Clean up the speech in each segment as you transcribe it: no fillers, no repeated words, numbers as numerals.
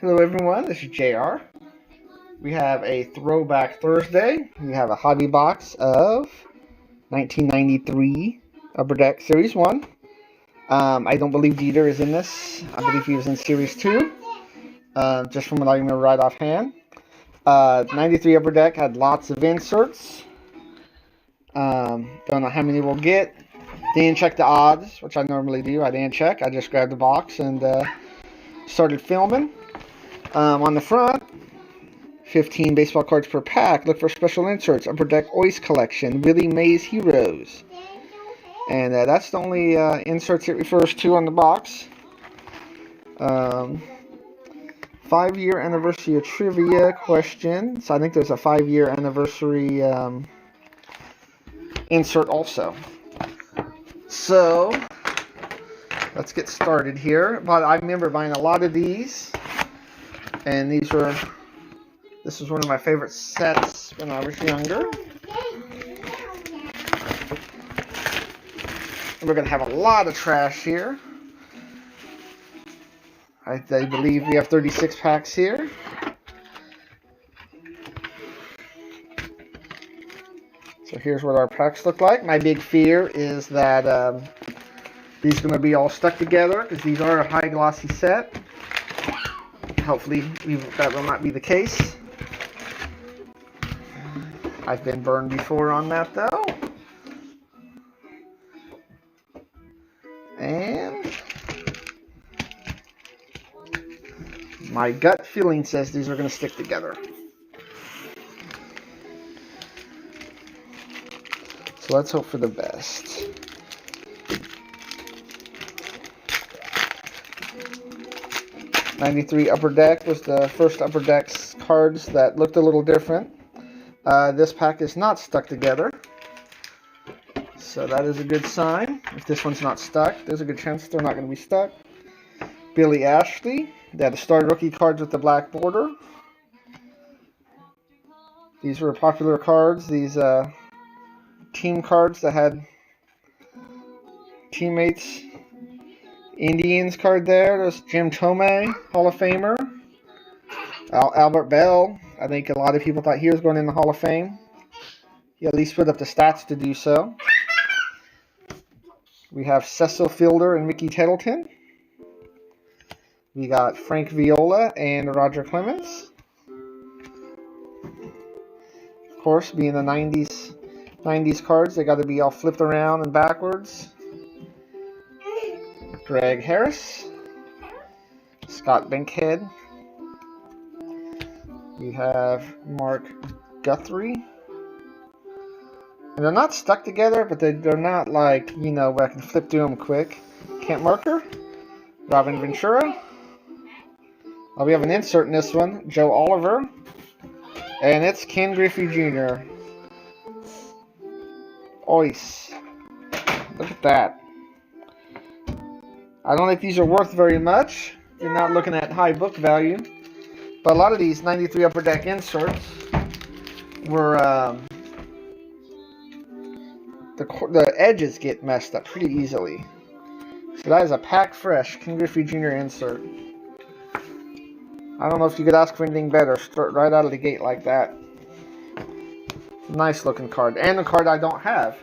Hello everyone, this is JR. We have a Throwback Thursday. We have a hobby box of 1993 Upper Deck Series 1. I don't believe Dieter is in this. I believe he was in Series 2, just from what I remember right offhand. 93 Upper Deck had lots of inserts. Don't know how many we'll get. Didn't check the odds, which I normally do. I didn't check. I just grabbed the box and started filming. On the front, 15 baseball cards per pack. Look for special inserts. Upper Deck Iooss collection. Willie Mays Heroes. And that's the only inserts it refers to on the box. 5-year anniversary of trivia question. So I think there's a 5-year anniversary insert also. So let's get started here. But I remember buying a lot of these. And this was one of my favorite sets when I was younger. And we're going to have a lot of trash here. I believe we have 36 packs here. So here's what our packs look like. My big fear is that these are going to be all stuck together because these are a high glossy set. Hopefully that will not be the case. I've been burned before on that though. And my gut feeling says these are going to stick together. So let's hope for the best. '93 Upper Deck was the first Upper Deck's cards that looked a little different. This pack is not stuck together, so that is a good sign. If this one's not stuck, there's a good chance they're not going to be stuck. Billy Ashley, they had the star rookie cards with the black border. These were popular cards. These team cards that had teammates. Indians card there. There's Jim Thome, Hall of Famer. Albert Bell. I think a lot of people thought he was going in the Hall of Fame. He at least put up the stats to do so. We have Cecil Fielder and Mickey Tettleton. We got Frank Viola and Roger Clemens. Of course, being the 90s cards, they got to be all flipped around and backwards. Greg Harris, Scott Bankhead. We have Mark Guthrie. And they're not stuck together, but they're not like, where I can flip through them quick. Kent Marker, Robin Ventura. We have an insert in this one, Joe Oliver. And it's Ken Griffey Jr. Iooss. Look at that. I don't think these are worth very much. You're not looking at high book value. But a lot of these 93 Upper Deck inserts were, the edges get messed up pretty easily. So that is a pack fresh Ken Griffey Jr. insert. I don't know if you could ask for anything better. Start right out of the gate like that. Nice looking card. And a card I don't have.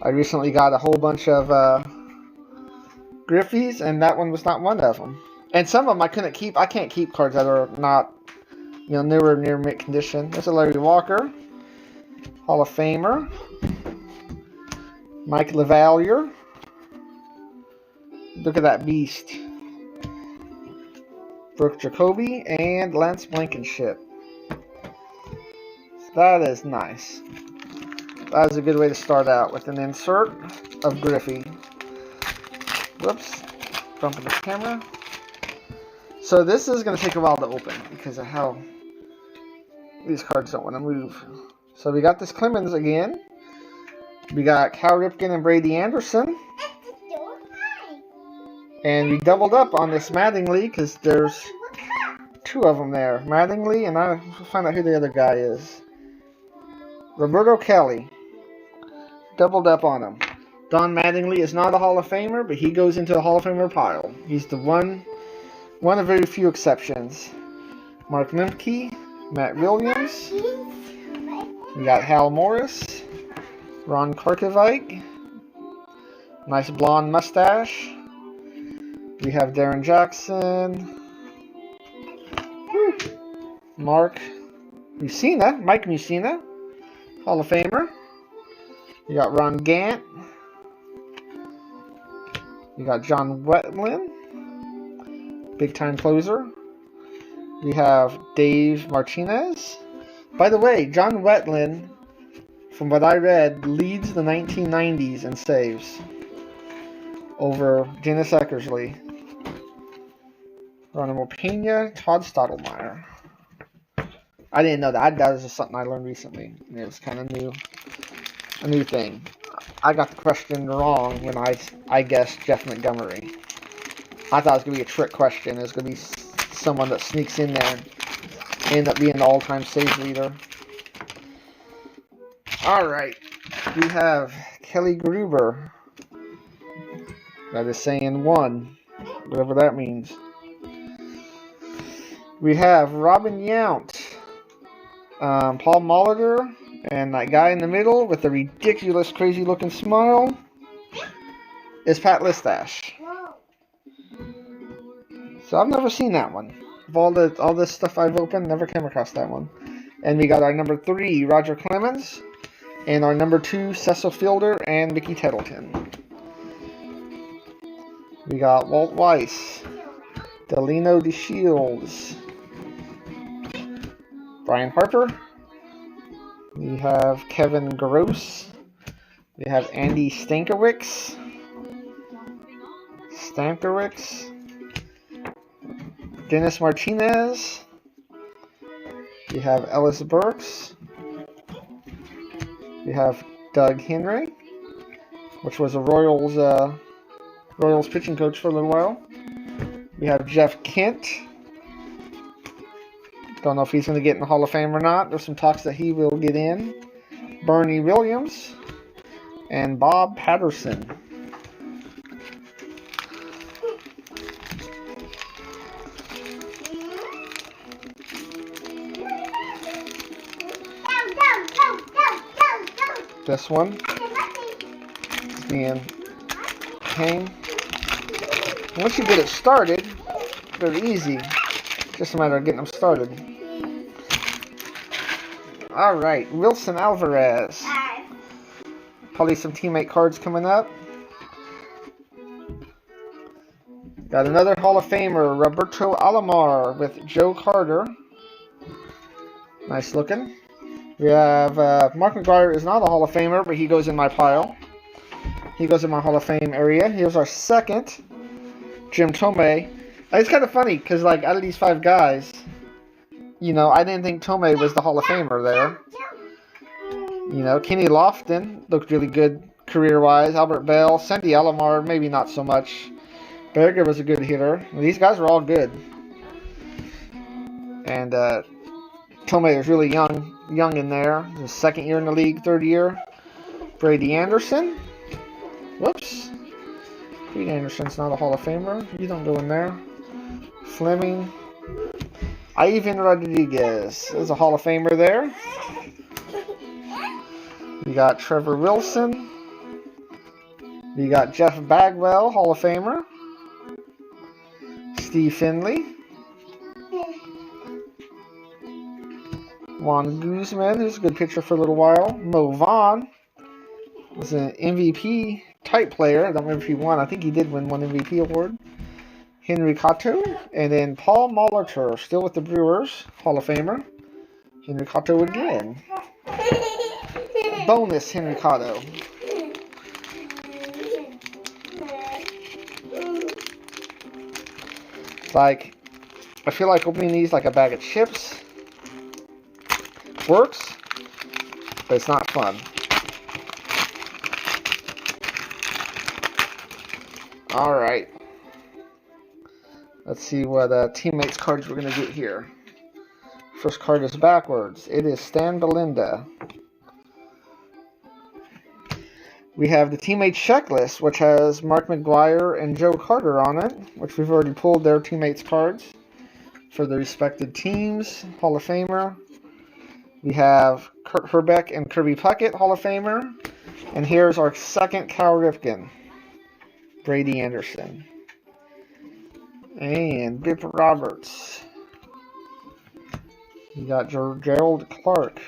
I recently got a whole bunch of Griffies, and that one was not one of them. And some of them I couldn't keep. I can't keep cards that are not, newer near mint condition. There's a Larry Walker, Hall of Famer, Mike LaValliere. Look at that beast. Brooke Jacoby and Lance Blankenship. That is nice. That is a good way to start out with an insert of Griffey. Whoops, bumping the camera. So this is going to take a while to open because of how these cards don't want to move. So we got this Clemens again. We got Cal Ripken and Brady Anderson. And we doubled up on this Mattingly because there's two of them there. Mattingly, and I'll find out who the other guy is. Roberto Kelly. Doubled up on him. Don Mattingly is not a Hall of Famer, but he goes into the Hall of Famer pile. He's the one One of very few exceptions. Mark Lemke, Matt Williams. We got Hal Morris, Ron Karkovic. Nice blonde mustache. We have Darren Jackson. Woo. Mark Mussina, Mike Mussina, Hall of Famer. You got Ron Gant. You got John Wetland, big time closer. We have Dave Martinez. By the way, John Wetland, from what I read, leads the 1990s in saves over Dennis Eckersley. Ronald Pena, Todd Stottlemyre. I didn't know that. That was just something I learned recently. It was kind of new, a new thing. I got the question wrong when I guessed Jeff Montgomery. I thought it was going to be a trick question. It was going to be someone that sneaks in there and end up being the all-time save leader. Alright. We have Kelly Gruber. That is saying 1. Whatever that means. We have Robin Yount. Paul Molitor. And that guy in the middle with the ridiculous, crazy-looking smile is Pat Listash. So I've never seen that one. Of all this stuff I've opened, never came across that one. And we got our number 3, Roger Clemens, and our number 2, Cecil Fielder and Mickey Tettleton. We got Walt Weiss, Delino DeShields, Brian Harper. We have Kevin Gross. We have Andy Stankiewicz. Dennis Martinez. We have Ellis Burks. We have Doug Henry, which was a Royals pitching coach for a little while. We have Jeff Kent. Don't know if he's going to get in the Hall of Fame or not. There's some talks that he will get in. Bernie Williams and Bob Patterson. This one is being hang. Once you get it started, very easy. Just a matter of getting them started. Alright, Wilson Alvarez. Probably some teammate cards coming up. Got another Hall of Famer, Roberto Alomar with Joe Carter. Nice looking. We have Mark McGwire is not a Hall of Famer, but he goes in my pile. He goes in my Hall of Fame area. Here's our second, Jim Tomei. It's kind of funny because, like, out of these 5 guys, you know, I didn't think Tomei was the Hall of Famer there. You know, Kenny Lofton looked really good career-wise. Albert Bell, Sandy Alomar, maybe not so much. Berger was a good hitter. These guys were all good. And Tomei was really young in there. His second year in the league, third year. Brady Anderson. Whoops. Brady Anderson's not a Hall of Famer. You don't go in there. Fleming. Ivan Rodriguez is a Hall of Famer there. We got Trevor Wilson. We got Jeff Bagwell, Hall of Famer. Steve Finley. Juan Guzman, who's a good pitcher for a little while. Mo Vaughn was an MVP type player. I don't remember if he won. I think he did win one MVP award. Henry Cotto. And then Paul Molitor, still with the Brewers, Hall of Famer. Henry Cotto again. Bonus Henry Cotto. Like, I feel like opening these like a bag of chips works, but it's not fun. Alright. Let's see what teammates cards we're going to get here. First card is backwards. It is Stan Belinda. We have the teammate checklist, which has Mark McGuire and Joe Carter on it, which we've already pulled their teammates' cards for the respective teams. Hall of Famer. We have Kurt Herbeck and Kirby Puckett, Hall of Famer. And here's our second Cal Ripken, Brady Anderson. And Bip Roberts. We got Gerald Clark.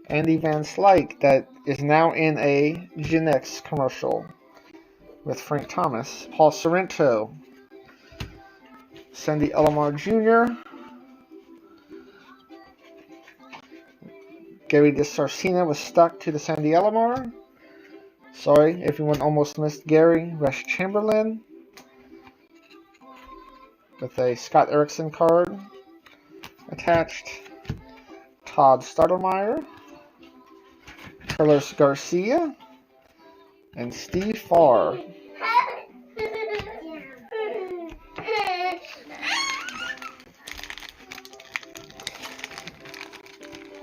Andy Van Slyke, that is now in a Genex commercial with Frank Thomas. Paul Sorrento. Sandy Elomar Jr. Gary DeSarcina was stuck to the Sandy Elomar. Sorry, everyone almost missed Gary. Rush Chamberlain with a Scott Erickson card attached. Todd Stottlemyre. Carlos Garcia. And Steve Farr.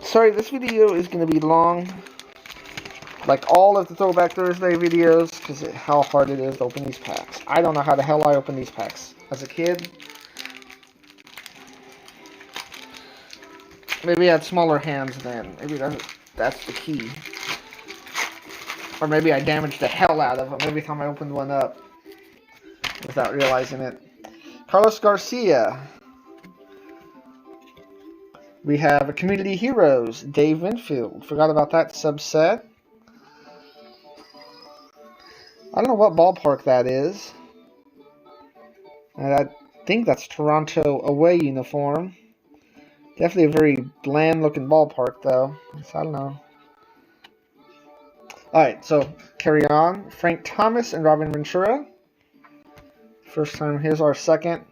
Sorry, this video is going to be long, like all of the Throwback Thursday videos, because of how hard it is to open these packs. I don't know how the hell I opened these packs as a kid. Maybe I had smaller hands then. Maybe that's the key. Or maybe I damaged the hell out of them every time I opened one up without realizing it. Carlos Garcia. We have a Community Heroes, Dave Winfield. Forgot about that subset. I don't know what ballpark that is. And I think that's Toronto away uniform. Definitely a very bland looking ballpark though. So I don't know. Alright, so carry on. Frank Thomas and Robin Ventura. First time, here's our second.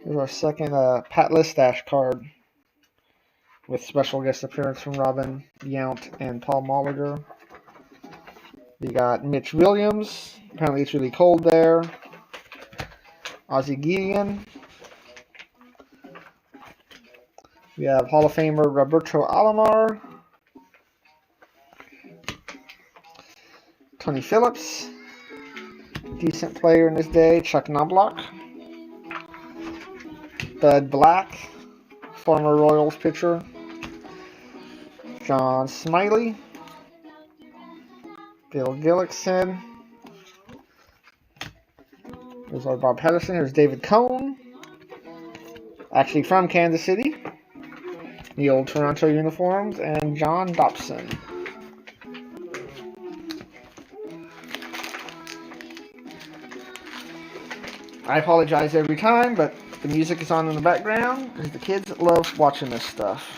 Here's our second Pat Listash card. With special guest appearance from Robin Yount and Paul Molitor. We got Mitch Williams. Apparently it's really cold there. Ozzie Gideon. We have Hall of Famer Roberto Alomar. Tony Phillips. Decent player in his day. Chuck Knobloch. Bud Black. Former Royals pitcher. John Smiley. Bill Gillickson. There's our Bob Patterson. Here's David Cone. Actually from Kansas City. The old Toronto uniforms. And John Dobson. I apologize every time, but the music is on in the background because the kids love watching this stuff.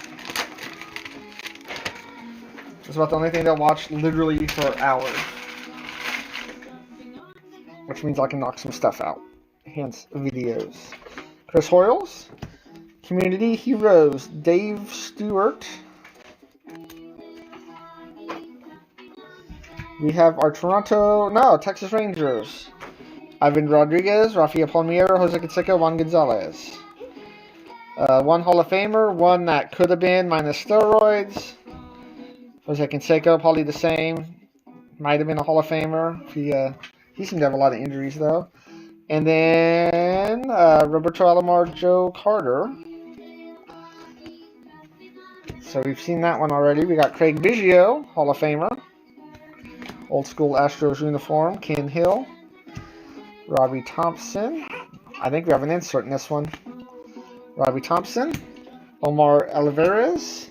It's about the only thing they'll watch literally for hours. Which means I can knock some stuff out. Hence, videos. Chris Hoyles. Community Heroes. Dave Stewart. We have our Texas Rangers. Ivan Rodriguez, Rafael Palmeiro, Jose Canseco, Juan Gonzalez. One Hall of Famer, one that could have been minus steroids. Jose Canseco, probably the same. Might have been a Hall of Famer. He seemed to have a lot of injuries, though. And then Roberto Alomar, Joe Carter. So we've seen that one already. We got Craig Biggio, Hall of Famer. Old school Astros uniform, Ken Hill. Robbie Thompson. I think we have an insert in this one. Robbie Thompson. Omar Olivares.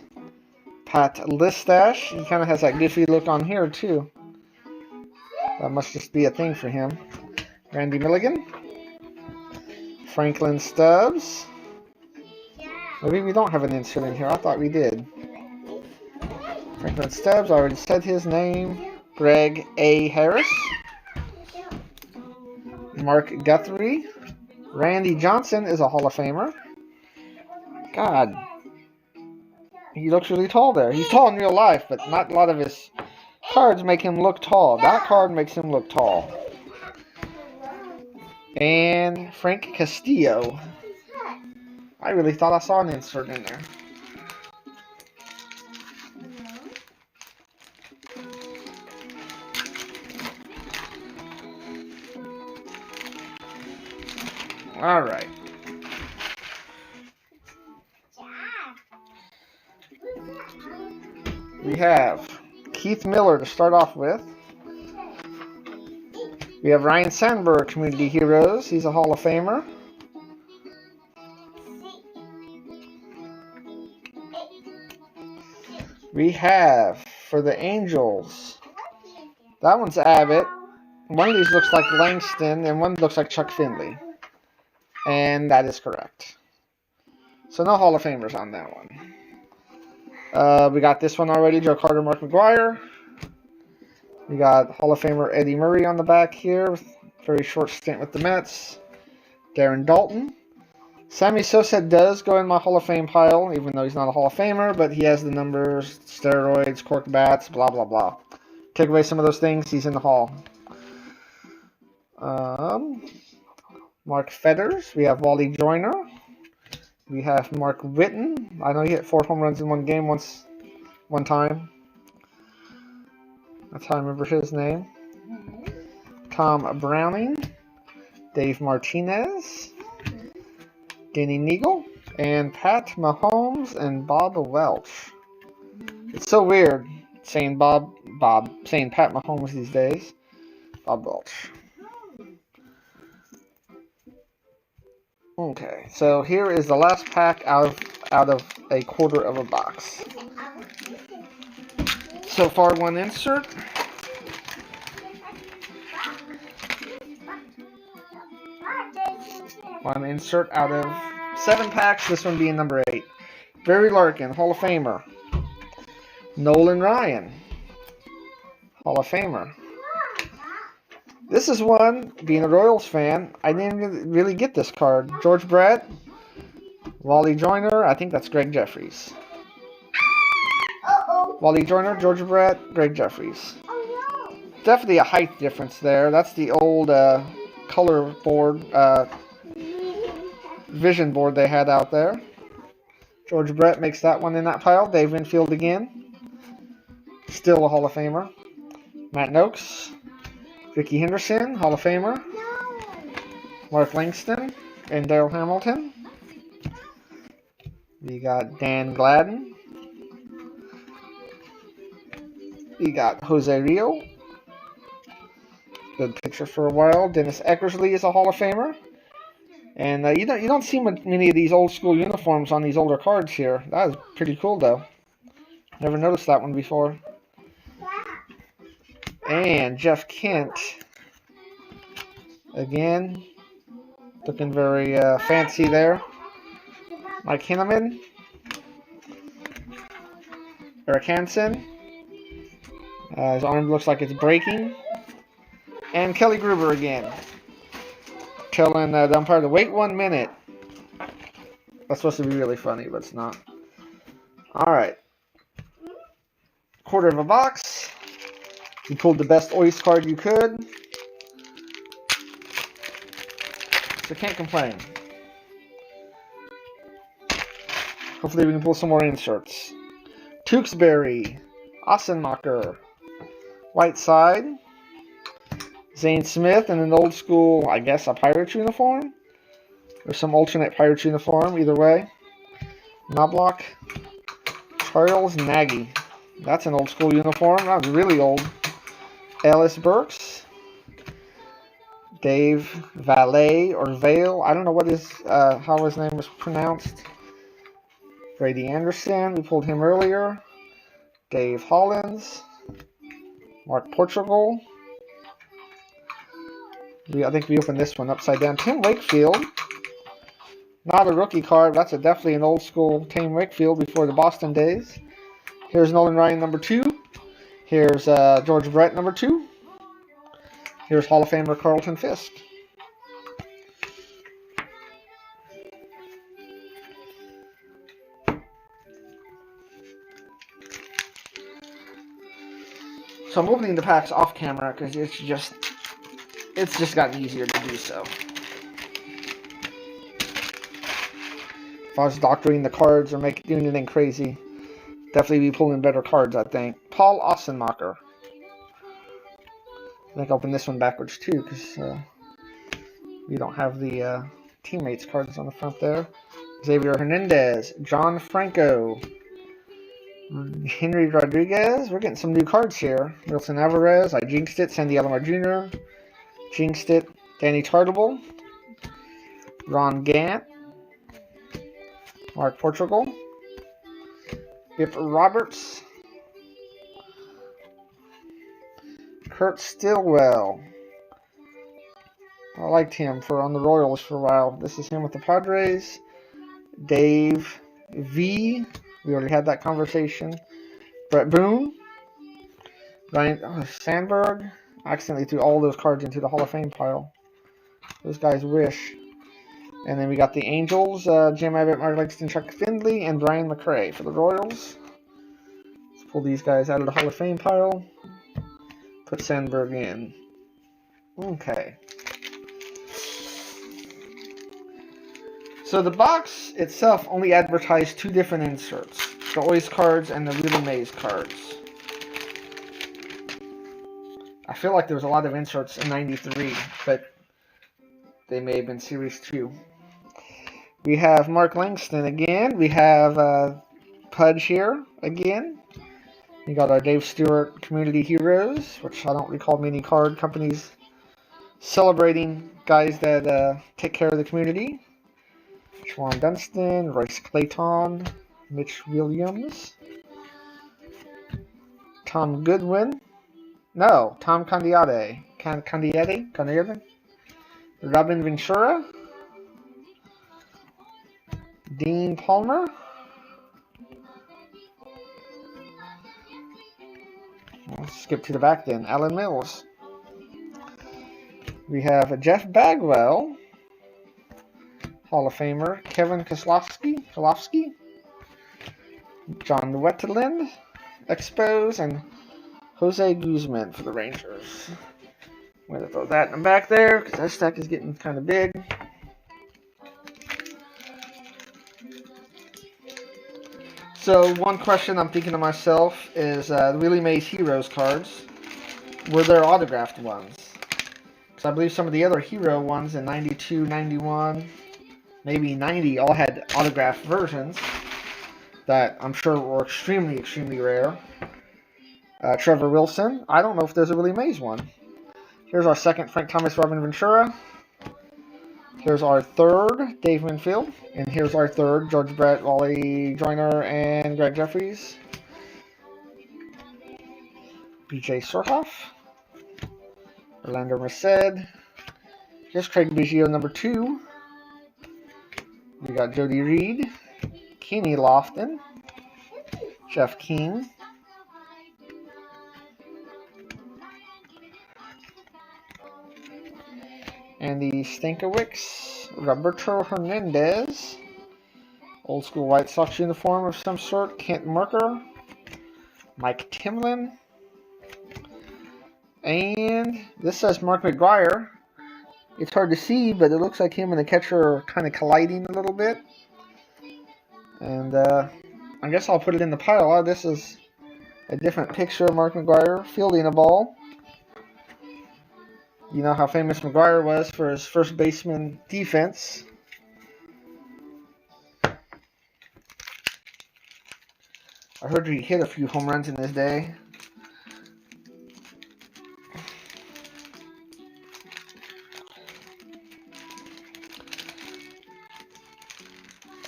Pat Listash. He kind of has that goofy look on here, too. That must just be a thing for him. Randy Milligan. Franklin Stubbs. Maybe we don't have an insert in here. I thought we did. Franklin Stubbs. I already said his name. Greg A. Harris. Mark Guthrie. Randy Johnson is a Hall of Famer. God. He looks really tall there. He's tall in real life, but not a lot of his cards make him look tall. That card makes him look tall. And Frank Castillo. I really thought I saw an insert in there. All right. We have Keith Miller to start off with. We have Ryan Sandberg, Community Heroes. He's a Hall of Famer. We have, for the Angels, that one's Abbott. One of these looks like Langston, and one looks like Chuck Finley. And that is correct. So no Hall of Famers on that one. We got this one already, Joe Carter, Mark McGwire. We got Hall of Famer Eddie Murray on the back here, with a very short stint with the Mets. Darren Dalton. Sammy Sosa does go in my Hall of Fame pile, even though he's not a Hall of Famer, but he has the numbers, steroids, cork bats, blah, blah, blah. Take away some of those things, he's in the Hall. Mark Fetters. We have Wally Joyner. We have Mark Whitten. I know he hit 4 home runs in one game one time. That's how I remember his name. Tom Browning. Dave Martinez. Danny Neagle. And Pat Mahomes and Bob Welch. It's so weird saying saying Pat Mahomes these days. Bob Welch. Okay, so here is the last pack out of a quarter of a box. So far, one insert. One insert out of 7 packs, this one being number 8. Barry Larkin, Hall of Famer. Nolan Ryan, Hall of Famer. This is one, being a Royals fan, I didn't really get this card. George Brett, Wally Joyner, I think that's Greg Jeffries. Wally Joyner, George Brett, Greg Jeffries. Definitely a height difference there. That's the old color board, vision board they had out there. George Brett makes that one in that pile. Dave Winfield again. Still a Hall of Famer. Matt Noakes. Ricky Henderson, Hall of Famer. Mark Langston and Darryl Hamilton. We got Dan Gladden. We got Jose Rio. Good picture for a while. Dennis Eckersley is a Hall of Famer. And you don't see many of these old school uniforms on these older cards here. That is pretty cool though. Never noticed that one before. And Jeff Kent, again, looking very fancy there. Mike Hinneman, Eric Hansen, his arm looks like it's breaking. And Kelly Gruber again, telling the umpire to wait 1 minute. That's supposed to be really funny, but it's not. Alright. Quarter of a box. You pulled the best Iooss card you could. So can't complain. Hopefully we can pull some more inserts. Tewksbury, Ossenmacher, Whiteside, Zane Smith in an old school, I guess, a Pirates uniform. Or some alternate Pirates uniform, either way. Knobloch, Charles Nagy. That's an old school uniform. That was really old. Ellis Burks, Dave Valet or Vale. I don't know what how his name was pronounced. Brady Anderson. We pulled him earlier. Dave Hollins, Mark Portugal. I think we opened this one upside down. Tim Wakefield. Not a rookie card. That's definitely an old school Tim Wakefield before the Boston days. Here's Nolan Ryan number 2. Here's George Brett number 2. Here's Hall of Famer Carlton Fisk. So I'm opening the packs off camera because it's just gotten easier to do so. If I was doctoring the cards or doing anything crazy, definitely be pulling better cards, I think. Paul Ossenmacher. I think I'll open this one backwards too, because we don't have the teammates cards on the front there. Xavier Hernandez, John Franco, Henry Rodriguez. We're getting some new cards here. Wilson Alvarez, I jinxed it. Sandy Alomar Jr., jinxed it. Danny Tartable, Ron Gant, Mark Portugal, Bip Roberts, Kurt Stillwell. I liked him on the Royals for a while. This is him with the Padres. Dave V. We already had that conversation. Brett Boone. Ryan Sandberg. I accidentally threw all those cards into the Hall of Fame pile. Those guys wish. And then we got the Angels. Jim Abbott, Mark Langston, Chuck Findley, and Brian McRae for the Royals. Let's pull these guys out of the Hall of Fame pile. Put Sandberg in. Okay. So the box itself only advertised 2 different inserts. The Iooss cards and the Willie Mays cards. I feel like there was a lot of inserts in 93, but they may have been Series 2. We have Mark Langston again. We have Pudge here again. We got our Dave Stewart Community Heroes, which I don't recall many card companies celebrating guys that take care of the community. Schwan Dunston, Royce Clayton, Mitch Williams, Tom Goodwin. No, Tom Candiate. Candiate? Robin Ventura. Dean Palmer. Let's skip to the back then. Alan Mills. We have Jeff Bagwell. Hall of Famer. Kevin Koslowski. John Wetteland. Expos. And Jose Guzman for the Rangers. I'm going to throw that in the back there because that stack is getting kind of big. So one question I'm thinking to myself is the Willie Mays Heroes cards. Were there autographed ones? Because I believe some of the other Hero ones in 92, 91, maybe 90 all had autographed versions that I'm sure were extremely, extremely rare. Trevor Wilson. I don't know if there's a Willie Mays one. Here's our second Frank Thomas, Robin Ventura. Here's our third Dave Winfield. And here's our third George Brett, Wally Joyner, and Greg Jeffries. BJ Surhoff. Orlando Merced. Here's Craig Biggio, number 2. We got Jody Reed. Kenny Lofton. Jeff King. Andy Stankiewicz, Roberto Hernandez, old school White Sox uniform of some sort, Kent Merker, Mike Timlin, and this says Mark McGwire. It's hard to see, but it looks like him and the catcher are kind of colliding a little bit. And I guess I'll put it in the pile. Oh, this is a different picture of Mark McGwire fielding a ball. You know how famous McGwire was for his first baseman defense. I heard he hit a few home runs in his day.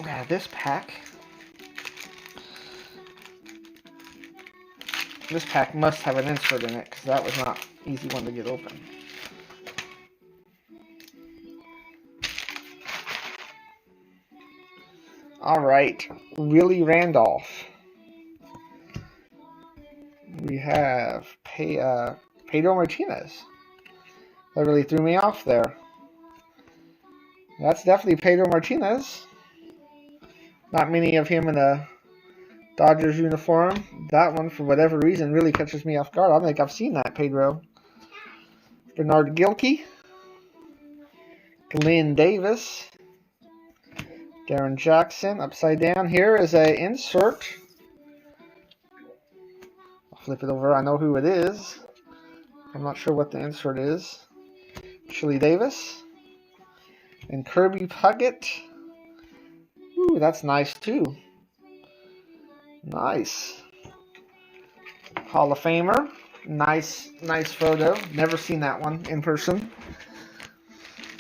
Yeah, this pack must have an insert in it, because that was not an easy one to get open. Alright, Willie Randolph. We have Pedro Martinez. That really threw me off there. That's definitely Pedro Martinez. Not many of him in a Dodgers uniform. That one, for whatever reason, really catches me off guard. I don't think I've seen that Pedro. Bernard Gilkey. Glenn Davis. Darren Jackson. Upside down here is an insert. I'll flip it over. I know who it is. I'm not sure what the insert is. Chili Davis. And Kirby Puckett. Ooh, that's nice too. Nice. Hall of Famer. Nice photo. Never seen that one in person.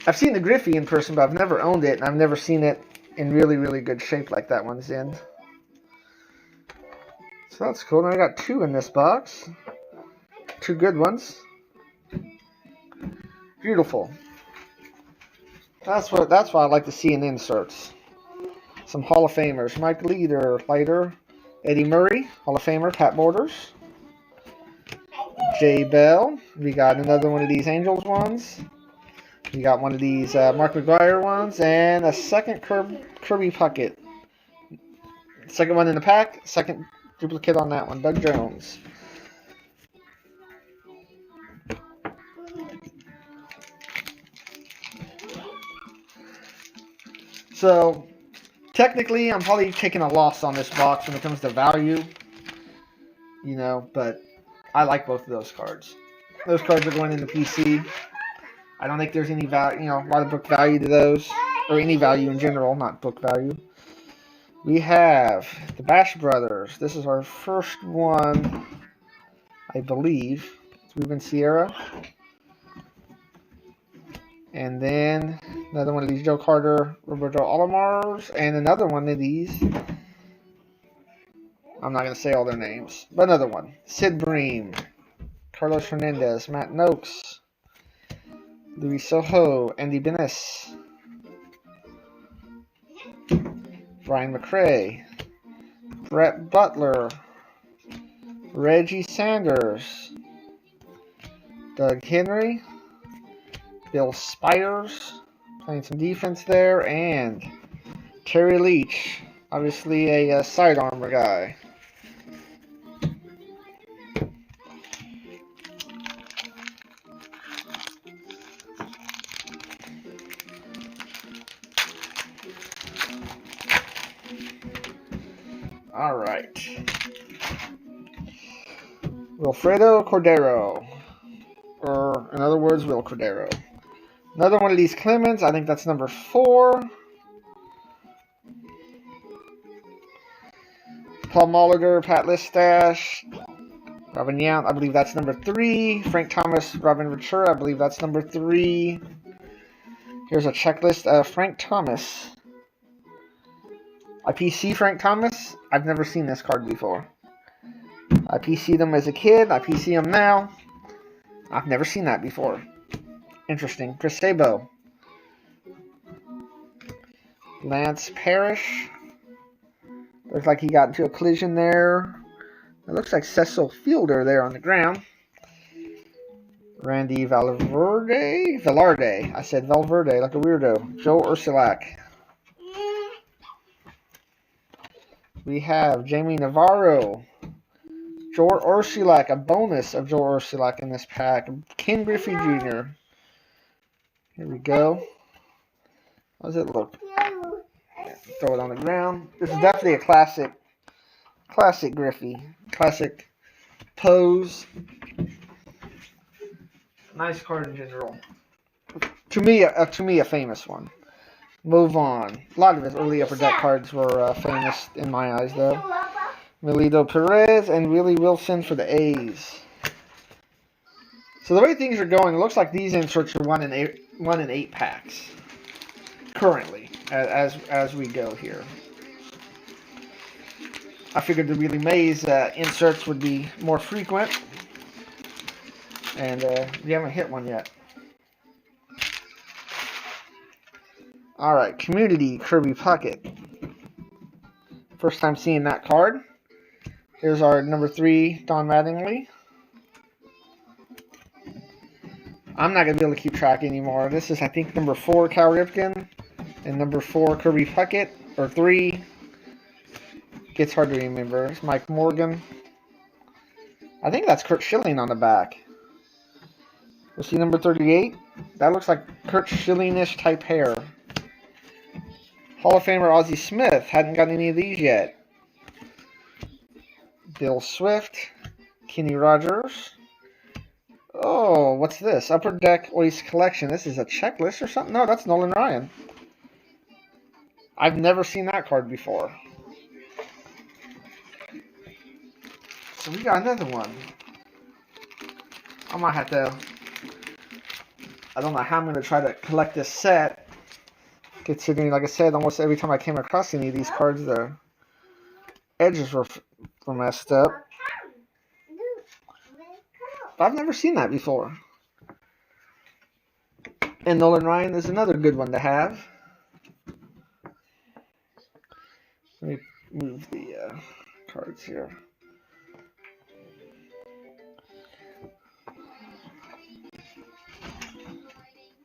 I've seen the Griffey in person, but I've never owned it, and I've never seen it in really, really good shape like that one's in. So that's cool. Now I got 2 in this box. 2 good ones. Beautiful. That's what I like to see in inserts. Some Hall of Famers. Mike Leiter, Eddie Murray, Hall of Famer, Pat Borders. Jay Bell. We got another one of these Angels ones. We got one of these Mark McGwire ones, and a second Kirby Puckett. Second one in the pack, second duplicate on that one, Doug Jones. So, technically, I'm probably taking a loss on this box when it comes to value. You know, but I like both of those cards. Those cards are going into PC. I don't think there's any value, you know, a lot of book value to those, or any value in general, not book value. We have the Bash Brothers. This is our first one, I believe. It's Ruben Sierra. And then another one of these Joe Carter, Roberto Alomars, and another one of these. I'm not going to say all their names, but another one. Sid Bream, Carlos Hernandez, Matt Noakes, Luis Sojo, Andy Benes, Brian McRae, Brett Butler, Reggie Sanders, Doug Henry, Bill Spires, playing some defense there, and Terry Leach, obviously a sidearmer guy. All right. Wilfredo Cordero, or in other words, Will Cordero. Another one of these Clemens. I think that's number 4. Paul Molitor, Pat Listash, Robin Yount, I believe that's number 3. Frank Thomas, Robin Ventura, I believe that's number 3. Here's a checklist of Frank Thomas. I PC Frank Thomas. I've never seen this card before. I PC'd him as a kid. I PC him now. I've never seen that before. Interesting. Chris Sabo. Lance Parrish. Looks like he got into a collision there. It looks like Cecil Fielder there on the ground. Randy Velarde. I said Valverde like a weirdo. Joe Ursulak. We have Jamie Navarro. Joe Ursulak. A bonus of Joe Ursulak in this pack. Ken Griffey Jr. Here we go. How does it look? Throw it on the ground. This is definitely a classic Griffey. Classic pose. Nice card in general. To me, a famous one. Move on. A lot of his early Upper Deck cards were famous in my eyes, though. Melito Perez and Willie Wilson for the A's. So the way things are going, it looks like these inserts are 1 in 8 packs currently, as we go here. I figured the Really Mays inserts would be more frequent, and we haven't hit one yet. All right, Community Kirby Puckett. First time seeing that card. Here's our number 3 Don Mattingly. I'm not going to be able to keep track anymore. This is, I think, number 4 Cal Ripken and number 4 Kirby Puckett, or 3. Gets hard to remember. It's Mike Morgan. I think that's Kurt Schilling on the back. We'll see number 38. That looks like Kurt Schilling-ish type hair. Hall of Famer Ozzie Smith. Hadn't got any of these yet. Bill Swift. Kenny Rogers. Oh, what's this? Upper Deck Iooss Collection. This is a checklist or something? No, that's Nolan Ryan. I've never seen that card before. So we got another one. I might have to... I don't know how I'm going to try to collect this set. Considering, like I said, almost every time I came across any of these cards, the edges were messed up. But I've never seen that before. And Nolan Ryan is another good one to have. Let me move the cards here.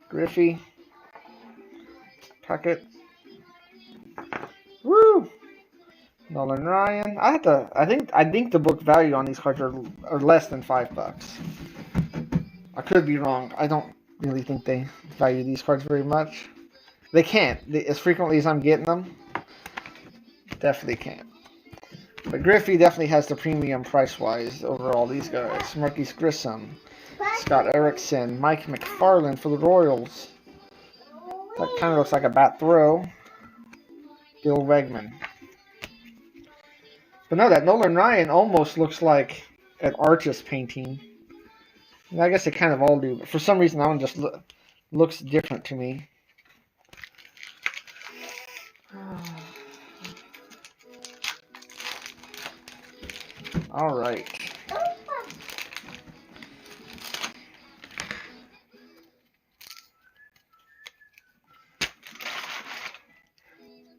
Griffey. Puckett. Woo! Nolan Ryan. I think the book value on these cards are less than $5. I could be wrong. I don't really think they value these cards very much. They can't. As frequently as I'm getting them, definitely can't. But Griffey definitely has the premium price-wise over all these guys. Marquise Grissom, Scott Erickson, Mike McFarland for the Royals. That kind of looks like a bat throw. Bill Wegman. But no, that Nolan Ryan almost looks like an artist painting. And I guess they kind of all do, but for some reason that one just looks different to me. All right.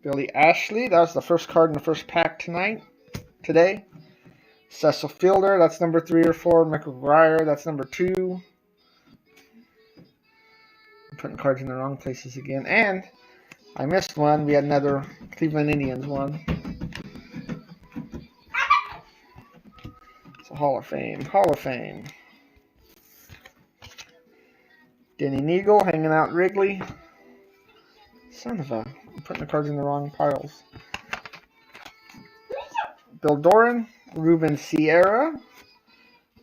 Billy Ashley, that was the first card in the first pack today. Cecil Fielder, that's number 3 or 4. Michael McGuire, that's number 2. I'm putting cards in the wrong places again. And I missed one. We had another Cleveland Indians one. It's a Hall of Fame. Hall of Fame. Denny Neagle hanging out Wrigley. Son of a... I'm putting the cards in the wrong piles. Bill Doran. Ruben Sierra.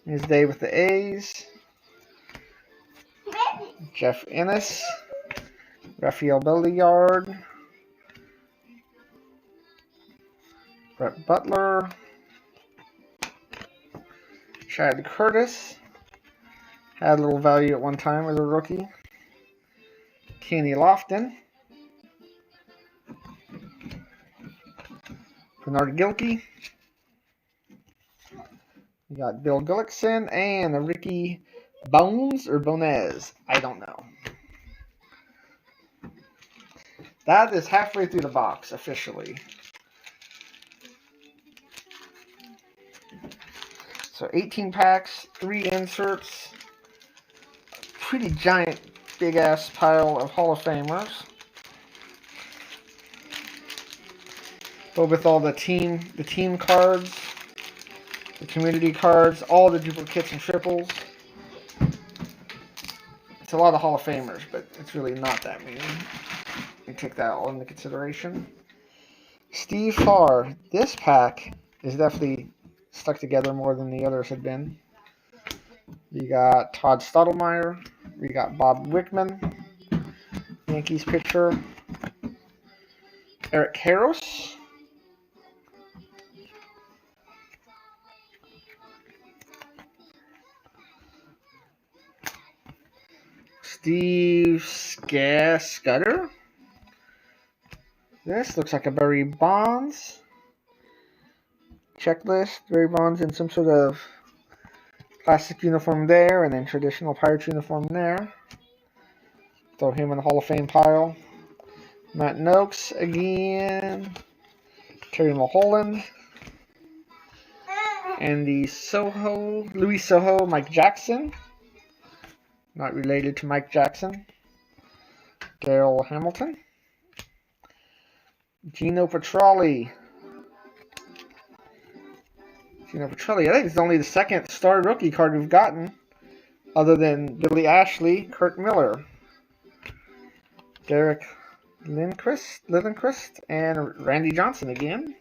His day with the A's. Jeff Ennis. Rafael Belliard. Brett Butler. Chad Curtis. Had a little value at one time as a rookie. Kenny Lofton. Bernard Gilkey. We got Bill Gullickson and a Ricky Bones or Bonez. I don't know. That is halfway through the box officially. So 18 packs, 3 inserts. Pretty giant, big ass pile of Hall of Famers. But with all the team cards, the community cards, all the duplicates and triples. It's a lot of Hall of Famers, but it's really not that many. You take that all into consideration. Steve Farr. This pack is definitely stuck together more than the others had been. You got Todd Stottlemyre. We got Bob Wickman. Yankees pitcher. Eric Harris. Steve Scudder. This looks like a Barry Bonds checklist. Barry Bonds in some sort of classic uniform there, and then traditional Pirates uniform there. Throw him in the Hall of Fame pile. Matt Noakes again. Terry Mulholland. Andy Soho. Louis Soho. Mike Jackson. Not related to Mike Jackson. Darryl Hamilton. Gino Petralli. I think it's only the second star rookie card we've gotten, other than Billy Ashley, Kurt Miller, Derek Livenquist, and Randy Johnson again.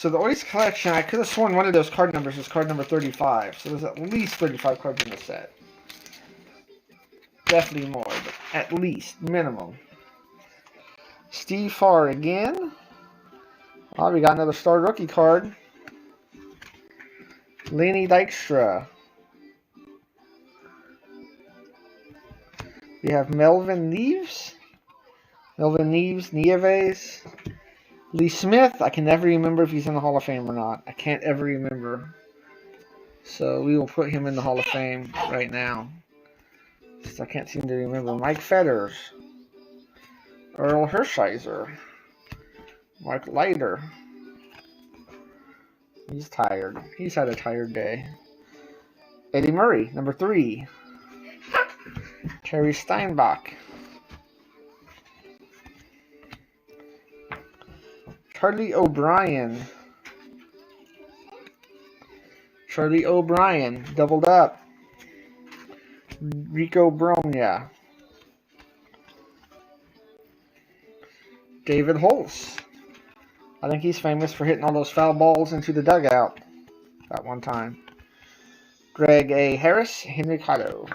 So the Iooss collection, I could have sworn one of those card numbers was card number 35. So there's at least 35 cards in the set. Definitely more, but at least, minimum. Steve Farr again. Oh, we got another Star Rookie card. Lenny Dykstra. We have Melvin Neves. Nieves. Lee Smith. I can never remember if he's in the Hall of Fame or not. I can't ever remember. So we will put him in the Hall of Fame right now. I can't seem to remember. Mike Fetters. Earl Hershiser. Mark Leiter. He's tired. He's had a tired day. Eddie Murray, number 3. Terry Steinbach. Charlie O'Brien. Doubled up. Rico Brogna. David Holtz. I think he's famous for hitting all those foul balls into the dugout at one time. Greg A. Harris, Henry Cotto.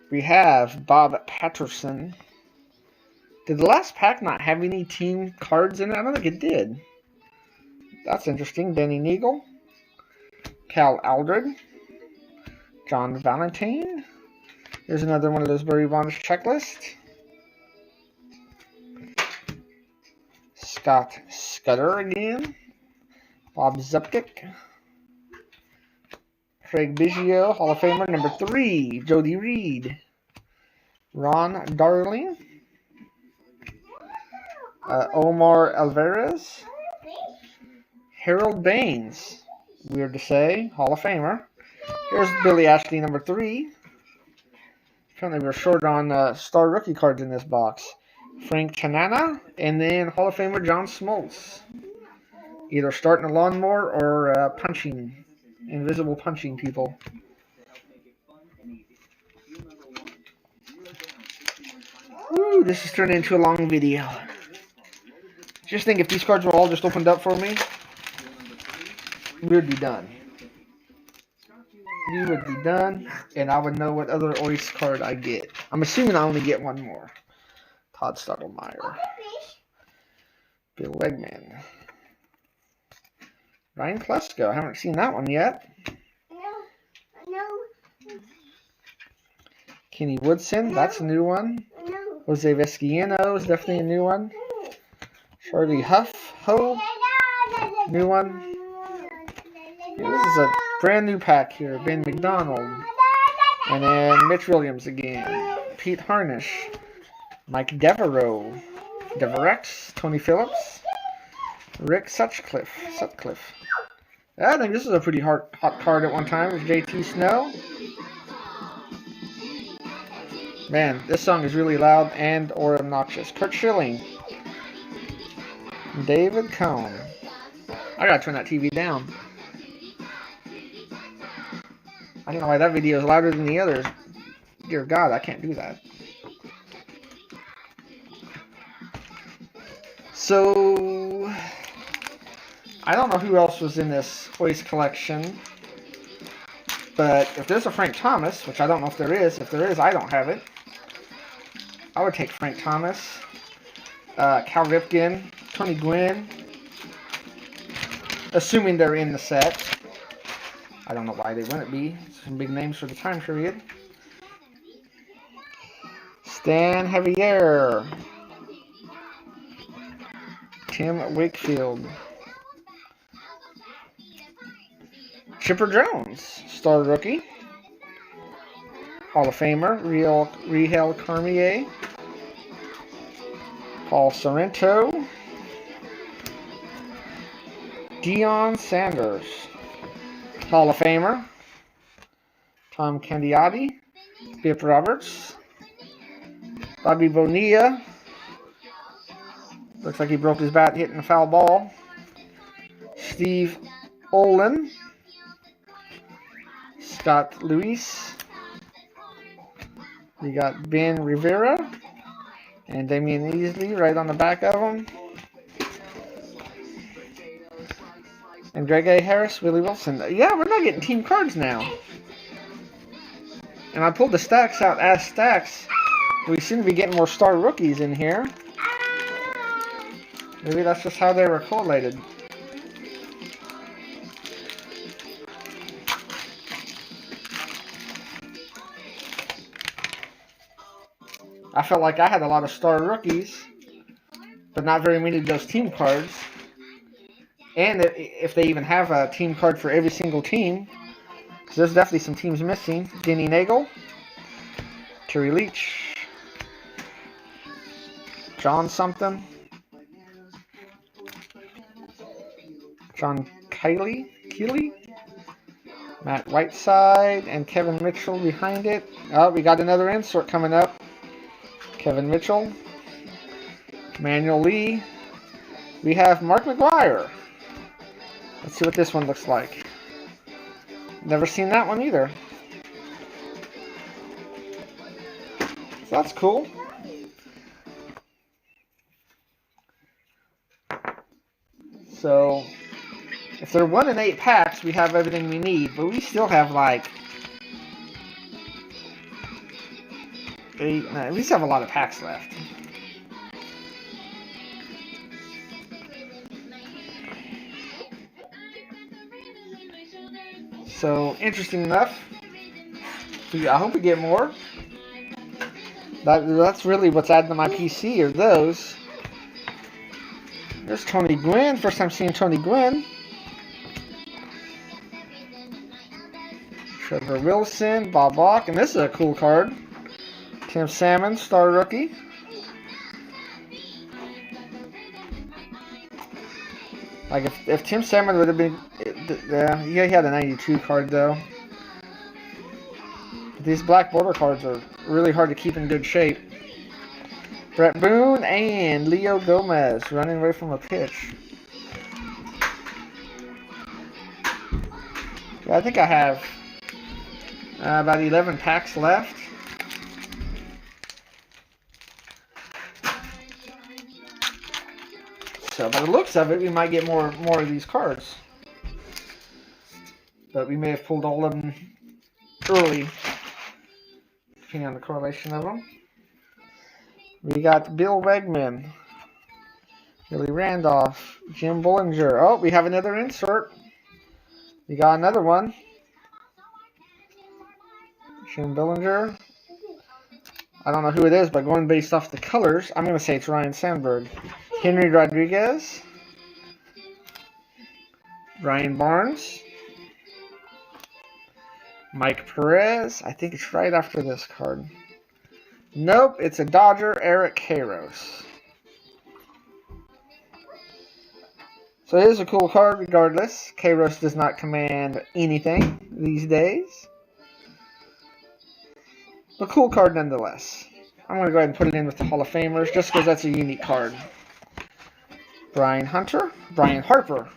We have Bob Patterson. Did the last pack not have any team cards in it? I don't think it did. That's interesting. Danny Neagle. Cal Aldred. John Valentine. Here's another one of those Barry Bonds checklists. Scott Scudder again. Bob Zupkick. Craig Biggio, Hall of Famer, number 3. Jody Reed. Ron Darling. Omar Alvarez. Harold Baines. Weird to say. Hall of Famer. Here's Billy Ashley, number 3. Apparently we're short on star rookie cards in this box. Frank Tanana. And then Hall of Famer John Smoltz. Either starting a lawnmower or punching. Invisible punching people. Woo, this is turning into a long video. Just think if these cards were all just opened up for me, we would be done. We would be done, and I would know what other Iooss card I get. I'm assuming I only get one more. Todd Stottlemyre. Bill Wegman. Ryan Klesko. I haven't seen that one yet. No. Kenny Woodson. That's a new one. Jose Vesquiano is definitely a new one. Charlie Ho. New one. Yeah, this is a brand new pack here. Ben McDonald. And then Mitch Williams again. Pete Harnish. Mike Devereaux. Deverex. Tony Phillips. Rick Sutcliffe. I think this is a pretty hot card at one time with JT Snow. Man, this song is really loud and or obnoxious. Kurt Schilling. David Cone. I gotta turn that TV down. I don't know why that video is louder than the others. Dear God, I can't do that. So, I don't know who else was in this Iooss collection, but if there's a Frank Thomas, which I don't know if there is I don't have it. I would take Frank Thomas, Cal Ripken, Tony Gwynn, assuming they're in the set. I don't know why they wouldn't be. Some big names for the time period. Stan Javier. Tim Wakefield. Chipper Jones, star rookie. Hall of Famer, Rigel Cormier. Paul Sorrento. Deion Sanders, Hall of Famer. Tom Candiotti. Bip Roberts. Bobby Bonilla. Looks like he broke his bat hitting a foul ball. Steve Olin. Scott Iooss. We got Ben Rivera. And Damian Easley right on the back of him. And Greg A. Harris, Willie Wilson. Yeah, we're not getting team cards now. And I pulled the stacks out as stacks. We seem to be getting more star rookies in here. Maybe that's just how they were collated. I felt like I had a lot of star rookies, but not very many of those team cards. And if they even have a team card for every single team, because there's definitely some teams missing. Denny Nagel, Terry Leach, John something, John Keeley, Matt Whiteside, and Kevin Mitchell behind it. Oh, we got another insert coming up. Kevin Mitchell, Manuel Lee. We have Mark McGwire. Let's see what this one looks like. Never seen that one either. So that's cool. So, if they're 1 in 8 packs, we have everything we need, but we still have like 8, 9, we still have a lot of packs left. So, interesting enough. I hope we get more. That's really what's added to my PC, are those. There's Tony Gwynn. First time seeing Tony Gwynn. Trevor Wilson, Bob Bach, and this is a cool card. Tim Salmon, star rookie. Like if Tim Salmon would have been, yeah, he had a 92 card though. These black border cards are really hard to keep in good shape. Brett Boone and Leo Gomez running away from a pitch. Yeah, I think I have about 11 packs left. So by the looks of it, we might get more of these cards. But we may have pulled all of them early, depending on the correlation of them. We got Bill Wegman, Billy Randolph, Jim Bullinger. Oh, we have another insert. We got another one. Jim Bullinger. I don't know who it is, but going based off the colors, I'm going to say it's Ryan Sandberg. Henry Rodriguez. Ryan Barnes. Mike Perez. I think it's right after this card. Nope, it's a Dodger, Eric Kairos. So it is a cool card regardless. Kairos does not command anything these days. But cool card nonetheless. I'm going to go ahead and put it in with the Hall of Famers just because that's a unique card. Brian Hunter, Brian Harper,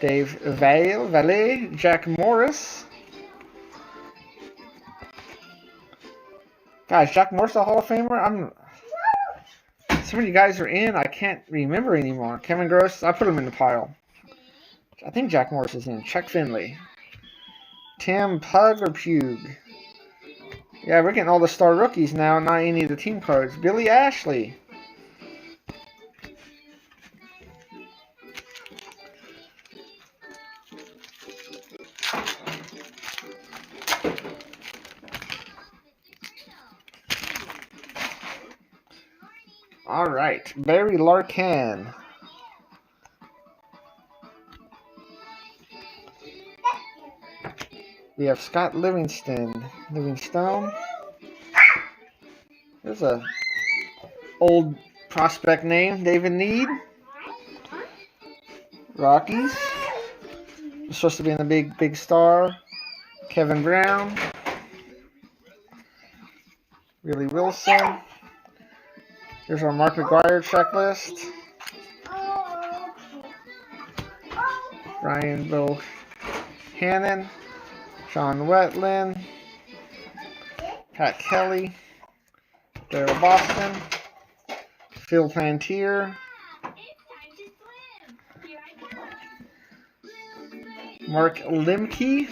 Dave Valle, Jack Morris. Guys, Jack Morris, a Hall of Famer? So many guys are in, I can't remember anymore. Kevin Gross, I put him in the pile. I think Jack Morris is in. Chuck Finley. Tim Pug or Pug. Yeah, we're getting all the star rookies now, not any of the team cards. Billy Ashley. All right, Barry Larkin. We have Scott Livingstone. There's a old prospect name, David Need. Rockies. Supposed to be in the big star. Kevin Brown. Willie Wilson. Here's our Mark McGuire checklist. Ryan Bohannon, John Wetland, Pat Kelly, Daryl Boston, Phil Plantier, Mark Limke,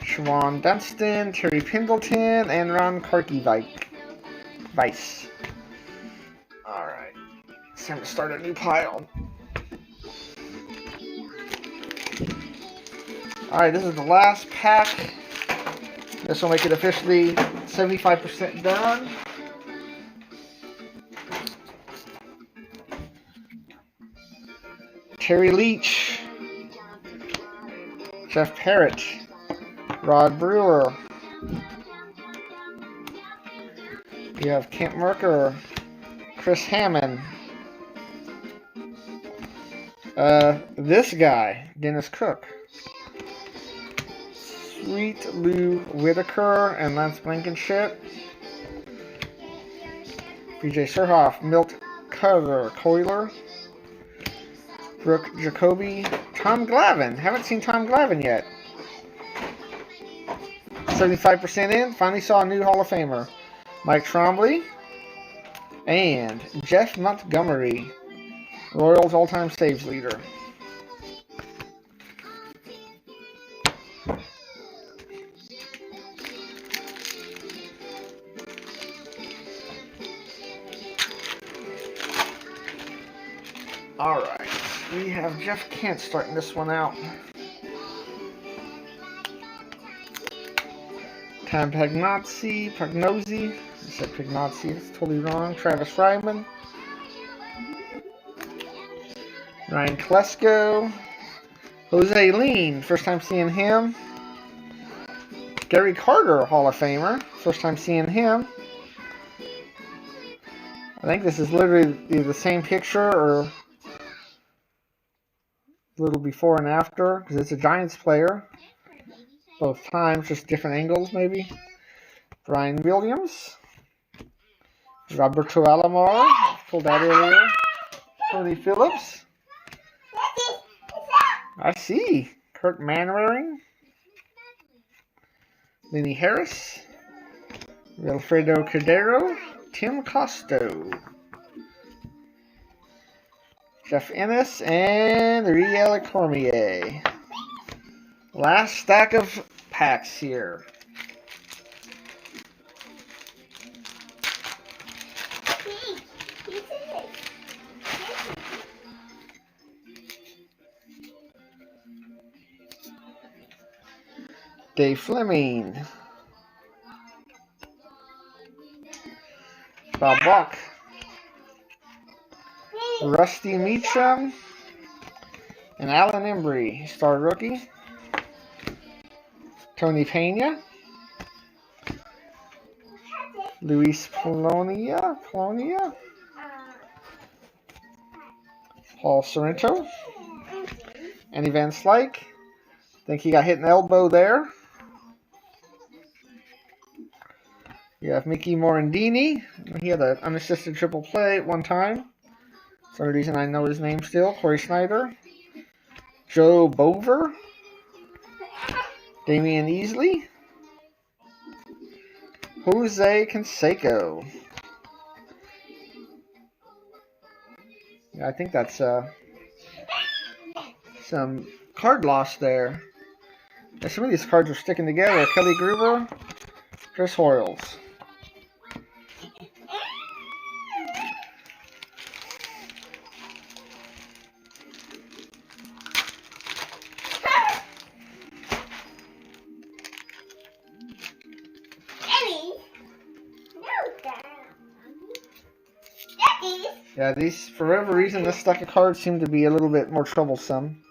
Siobhan Dunstan, Terry Pendleton, and Ron Vice. Alright, it's time to start a new pile. Alright, this is the last pack. This will make it officially 75% done. Terry Leach, Jeff Parrott, Rod Brewer. You have Kent Merker, Chris Hammond. This guy, Dennis Cook. Sweet Lou Whitaker and Lance Blankenship. BJ Surhoff, Milt Coiler. Brooke Jacoby, Tom Glavine. Haven't seen Tom Glavine yet. 75% in. Finally saw a new Hall of Famer. Mike Trombley. And Jeff Montgomery, Royals all-time saves leader. Alright, we have Jeff Kent starting this one out. Tom Pagnosi, I said Pagnosi, it's totally wrong. Travis Fryman. Ryan Klesko. Jose Lean, first time seeing him. Gary Carter, Hall of Famer, first time seeing him. I think this is literally the same picture or a little before and after, because it's a Giants player. Both times, just different angles maybe. Brian Williams. Roberto Alomar, pulled out earlier. Tony Phillips. I see. Kurt Manwaring. Lenny Harris. Wilfredo Cordero. Tim Costo. Jeff Ennis and Riel Cormier. Last stack of packs here. Dave Fleming. Bob Buck. Rusty Meacham. And Alan Embry, star rookie. Tony Pena. Luis Polonia. Paul Sorrento. Andy Van Slyke. Think he got hit in the elbow there. You have Mickey Morandini. He had an unassisted triple play at one time. That's the only reason I know his name still. Corey Snyder. Joe Bover. Damian Easley. Jose Canseco. Yeah, I think that's some card loss there. Yeah, some of these cards are sticking together. Kelly Gruber. Chris Hoyles. Yeah, these, for whatever reason, this stack of cards seem to be a little bit more troublesome.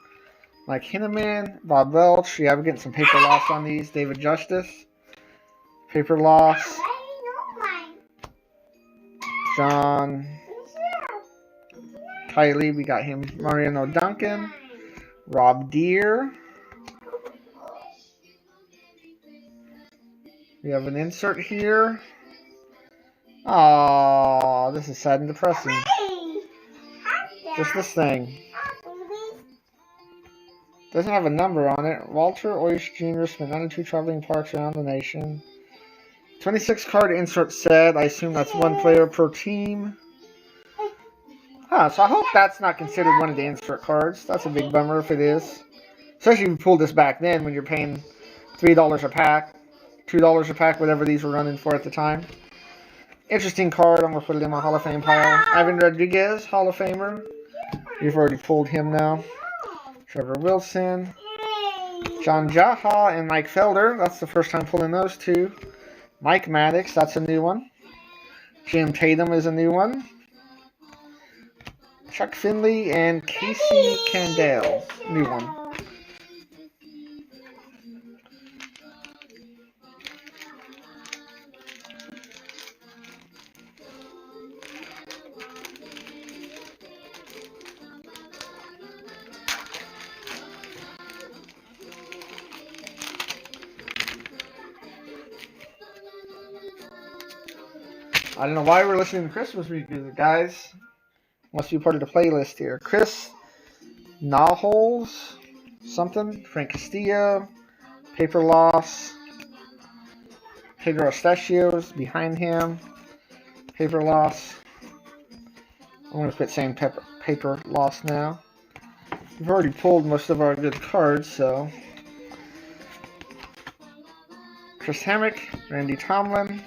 Mike Hinneman, Bob Welch. Yeah, we're getting some paper loss on these. David Justice. Paper loss. John Kiley, we got him. Mariano Duncan. Rob Deere. We have an insert here. Oh, this is sad and depressing. Just this thing. Doesn't have a number on it. Walter Iooss Jr. spent 92 traveling parks around the nation. 26 card insert set. I assume that's one player per team. Huh, so I hope that's not considered one of the insert cards. That's a big bummer if it is. Especially if you pulled this back then when you're paying $3 a pack, $2 a pack, whatever these were running for at the time. Interesting card. I'm going to put it in my Hall of Fame pile. Ivan Rodriguez, Hall of Famer. You've already pulled him now. Trevor Wilson. John Jaha and Mike Felder. That's the first time pulling those two. Mike Maddox, that's a new one. Jim Tatum is a new one. Chuck Finley and Casey Candale, new one. I don't know why we're listening to Christmas music, guys. Must be part of the playlist here. Chris Naholes, something. Frank Castillo, Paper Loss. Pedro Estacios behind him. Paper Loss. I'm going to quit saying paper Loss now. We've already pulled most of our good cards, so. Chris Hammock, Randy Tomlin,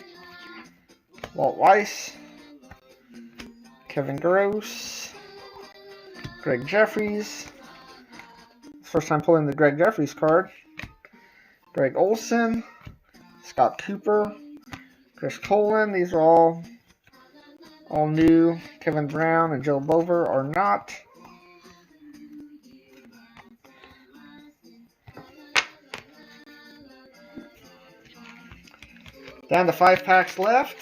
Walt Weiss, Kevin Gross, Greg Jeffries. First time pulling the Greg Jeffries card. Greg Olson, Scott Cooper, Chris Colin. These are all new. Kevin Brown and Joe Bover are not. Down to 5 packs left.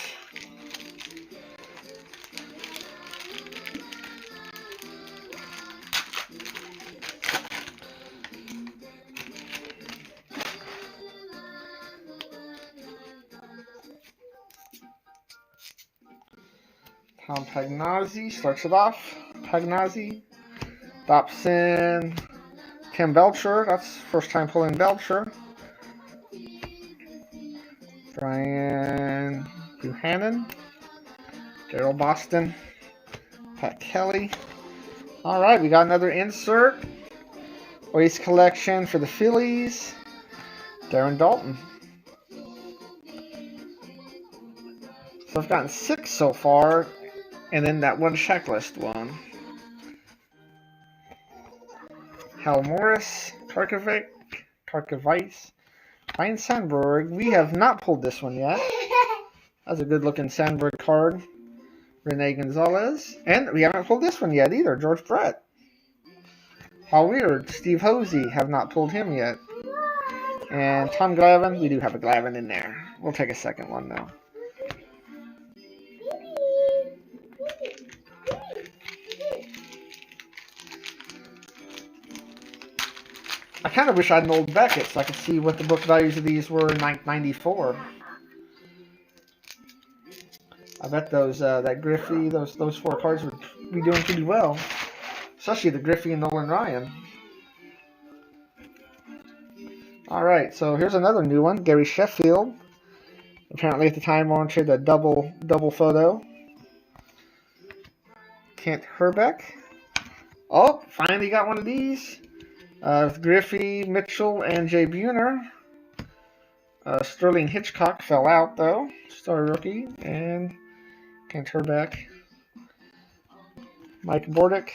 Tom Pagnazzi starts it off. Pagnazzi. Dobson. Tim Belcher. That's first time pulling Belcher. Brian Buchanan. Daryl Boston. Pat Kelly. Alright, we got another insert. Waste collection for the Phillies. Darren Dalton. So I've gotten 6 so far. And then that one checklist one. Hal Morris, Karkovice, Ryan Sandberg. We have not pulled this one yet. That's a good looking Sandberg card. Rene Gonzalez. And we haven't pulled this one yet either. George Brett. How weird. Steve Hosey. Have not pulled him yet. And Tom Glavine. We do have a Glavine in there. We'll take a second one though. I kind of wish I had an old Beckett so I could see what the book values of these were in 1994. I bet those that Griffey, those 4 cards would be doing pretty well, especially the Griffey and Nolan Ryan. All right, so here's another new one, Gary Sheffield. Apparently at the time wanted a double photo. Kent Herbeck. Oh, finally got one of these. Griffey, Mitchell, and Jay Buhner. Sterling Hitchcock fell out, though. Star rookie. And Kent Herbeck. Mike Bordick.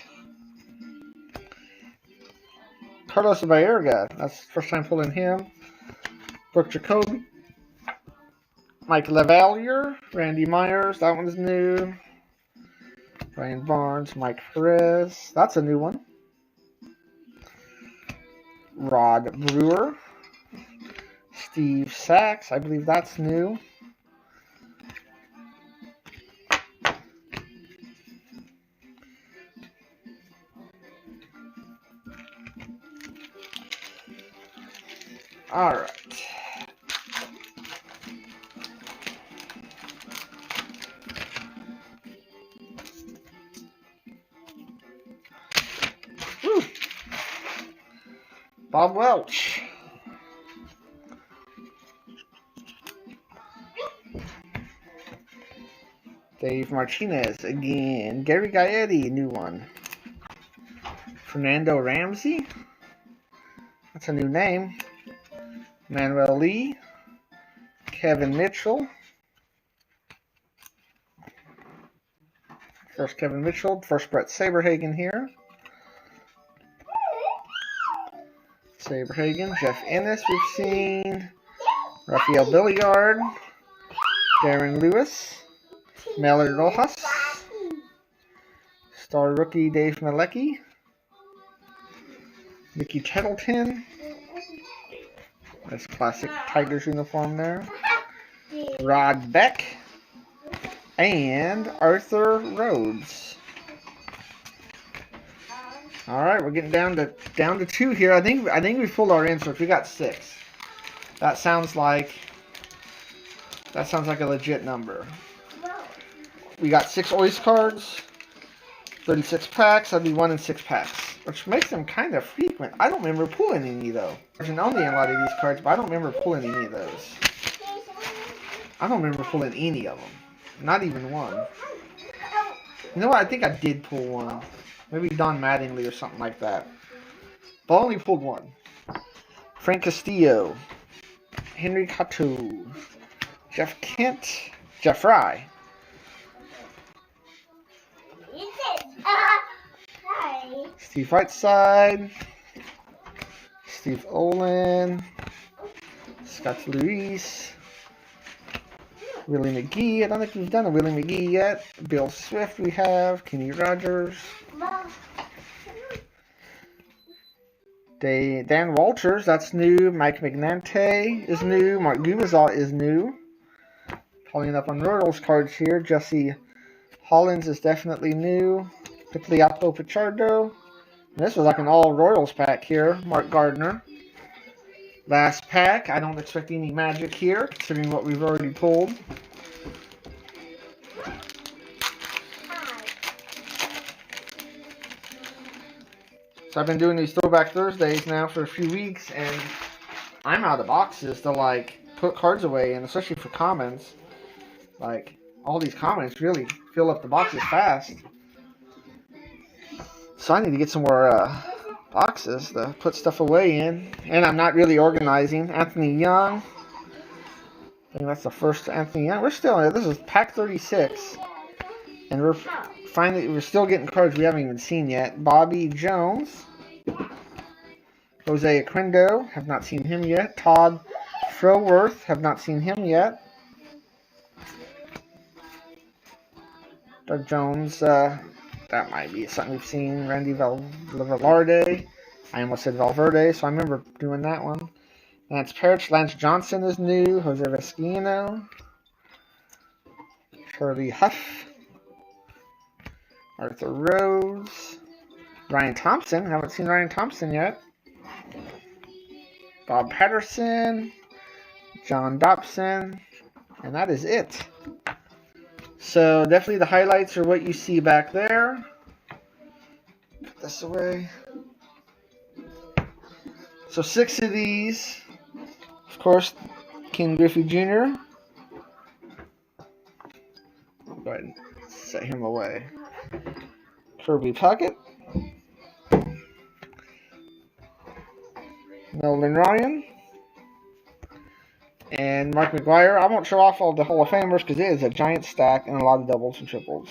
Carlos Baerga. That's the first time pulling him. Brooke Jacoby. Mike Lavalier. Randy Myers. That one's new. Brian Barnes. Mike Perez. That's a new one. Rod Brewer. Steve Sachs. I believe that's new. All right. Bob Welch. Dave Martinez again. Gary Gaetti, new one. Fernando Ramsey. That's a new name. Manuel Lee. Kevin Mitchell. First Kevin Mitchell. First Brett Saberhagen here. Saberhagen. Jeff Ennis we've seen. Rafael Billiard. Darren Lewis. Miller Rojas. Star rookie Dave Malecki. Mickey Tettleton. That's classic Tigers uniform there. Rod Beck. And Arthur Rhodes. All right, we're getting down to 2 here. I think we pulled our inserts. We got 6. That sounds like a legit number. We got 6 Iooss cards, 36 packs. That'd be 1 in 6 packs, which makes them kind of frequent. I don't remember pulling any though. There's only a lot of these cards, but I don't remember pulling any of those. I don't remember pulling any of them. Not even one. You know what? I think I did pull one. Maybe Don Mattingly or something like that. But I only pulled one. Frank Castillo. Henry Cato. Jeff Kent. Jeff Fry. Steve Whiteside. Steve Olin. Scott Luis. Willie McGee. I don't think we've done a Willie McGee yet. Bill Swift we have. Kenny Rogers. Dan Walters, that's new. Mike Magnante is new. Mark Gubazal is new. Pulling up on Royals cards here. Jesse Hollins is definitely new. Pipliapo Pichardo. This was like an all Royals pack here. Mark Gardner. Last pack. I don't expect any magic here, considering what we've already pulled. So I've been doing these Throwback Thursdays now for a few weeks, and I'm out of boxes to like put cards away, and especially for commons. Like, all these commons really fill up the boxes fast. So I need to get some more boxes to put stuff away in. And I'm not really organizing. Anthony Young. I think that's the first Anthony Young. We're still, this is pack 36. And we're still getting cards we haven't even seen yet. Bobby Jones. Jose Aquindo. Have not seen him yet. Todd Froworth. Have not seen him yet. Doug Jones. That might be something we've seen. Randy Velarde. I almost said Valverde, so I remember doing that one. Lance Parrish. Lance Johnson is new. Jose Vesquino. Charlie Huff. Arthur Rose. Ryan Thompson. Haven't seen Ryan Thompson yet. Bob Patterson. John Dobson. And that is it. So definitely the highlights are what you see back there. Put this away. So 6 of these. Of course, Ken Griffey Jr. Go ahead and set him away. Kirby Puckett. Nolan Ryan. And Mark McGwire. I won't show off all the Hall of Famers because it is a giant stack and a lot of doubles and triples.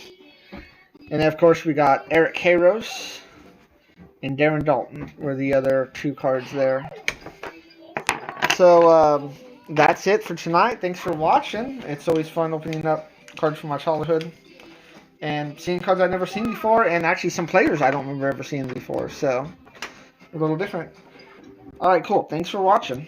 And then, of course, we got Eric Kairos and Darren Dalton were the other 2 cards there. So, that's it for tonight. Thanks for watching. It's always fun opening up cards from my childhood and seeing cards I've never seen before, and actually some players I don't remember ever seeing before. So, a little different. Alright, cool. Thanks for watching.